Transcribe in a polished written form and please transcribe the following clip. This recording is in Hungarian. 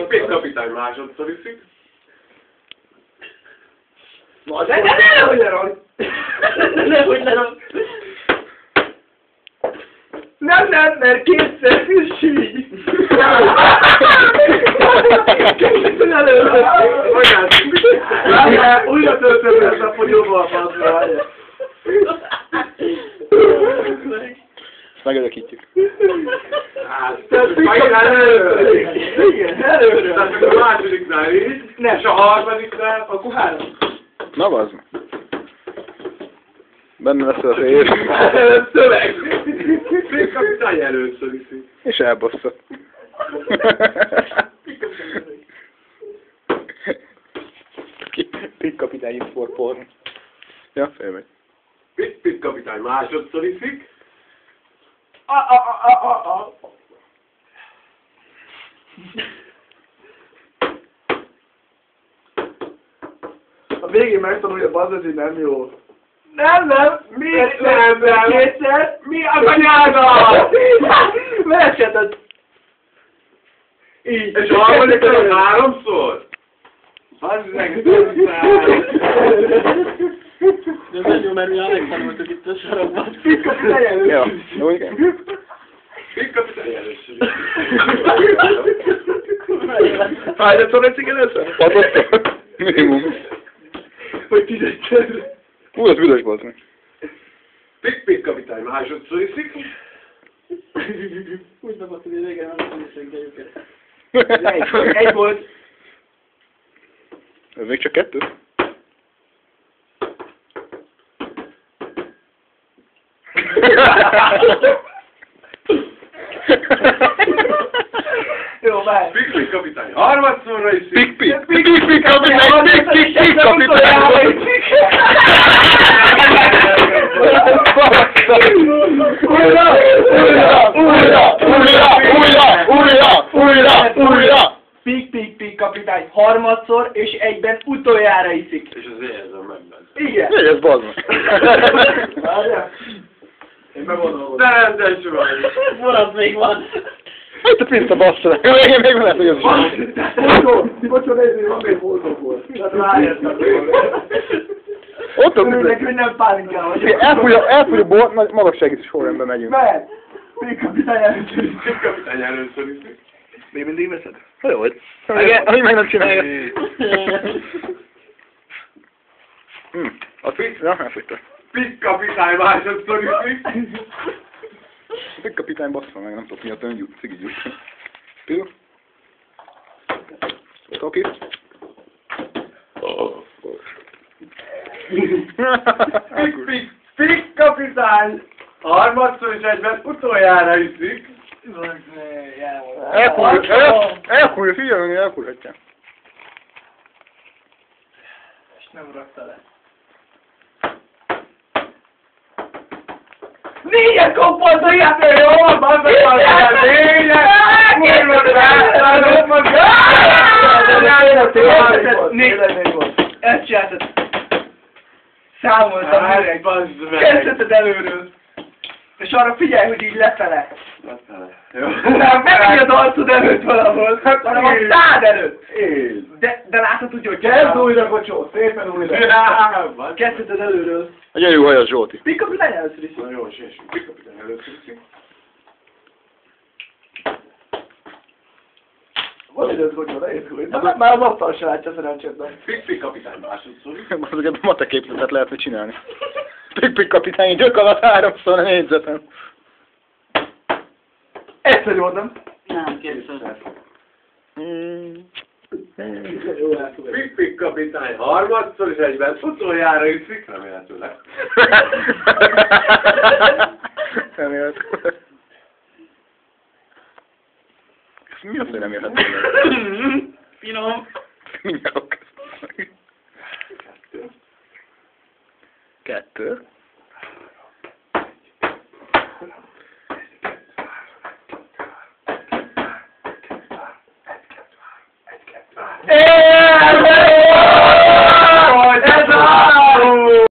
Pik kapitány másodszor iszik. Nehogy leragd! Nehogy leragd! Nem, mert kétszer hűség! Kétszer előre! Újra töltöm ezt a fogyóba a faszra, várjál! Ezt megörökítjük. Megint előre! Igen, előre! Tehát a másodiknál így, és a harmadiknál, akkor 3. Na bazd meg. Benne lesz az ér. Szöveg! Pik kapitány először iszik. És elbassza. Pik kapitány itt for porn. Ja, félmegy. Pik kapitány másodszor iszik. A végén megtanulja, bazd, ez így nem jó. Nem, miért nem? Kétszer? Mi az anyáda? Verseted! Így. És a harmadiknál 3-szor? Az meg De ez nagyon menő, megtanultuk itt a sarokban. Ja, jó, igen. Pik kapitány először Hányadszor eszik először? 6-szor. Minimum. Vagy 10-szer. Ú, ez büdös volt meg. Pik kapitány másodszor iszik. Úgy nem azt, hogy régen nem tudjuk őket. Egy volt. Ez még csak 2? Jó, várj. Pik kapitány harmadszorra iszik. Pik kapitány, pik kapitány. Újra! Pik kapitány harmadszor, és egyben utoljára iszik. És az érzem megben. Igen. Ez bazd meg. Várjál. Én bevonulom. De rendes vagy. Forrad még van. Hát a pinta bassza. Még lehet, hogy ez is. Bocsó, nézzük, van még fótóból. Tehát ráértem. Ott a Örülnek, hogy nem pálinkál vagy. elfúj a bort, magassági sorrendben megyünk. Mehet. Pik kapitány először iszik. Pik kapitány először iszik. Még mindig veszed? Na jó, hogy. Ami meg nem csinálja. A pik? Ja, elfújta. Pik kapitány másodszor iszik. A pik kapitány bassza meg, nem tudok miatt ön cigi gyújtani. Pil? Toki? Pik kapitány harmadszor és egyben utoljára iszik. Elkúrja, figyelni, elkúrhatja. És nem rakta le. 4-et kopott a játék, jó? Bazdmeg van, 4-et! Ezt csináltad. Számoltam öreg. Kezdheted előről. És arra figyelj, hogy így lefele. Jó. Nem az arcod előtt valahol, hanem a szád előtt. De látod úgy, hogy kezd újra, Bocsó, szépen újra. Kezdheted előről. A gyerű hajas Zsolti. Pik kapitány először is. Na jó, sésünk. Pik kapitány először iszik. Van időt, Bocsó, ne értünk. Már az asztal se látja szerencsétben. Pik kapitány másodszor. Azokat a matek képletet lehetne csinálni. Pik kapitány gyök alatt 3-szor a négyzeten. Egyszer voltam. Nem, kétszer. Pik kapitány harmadszor és egyben utoljára iszik, remélhetőleg. Remélhetőleg. Mi az, hogy remélhetőleg? Finom. Mindjárt. 2.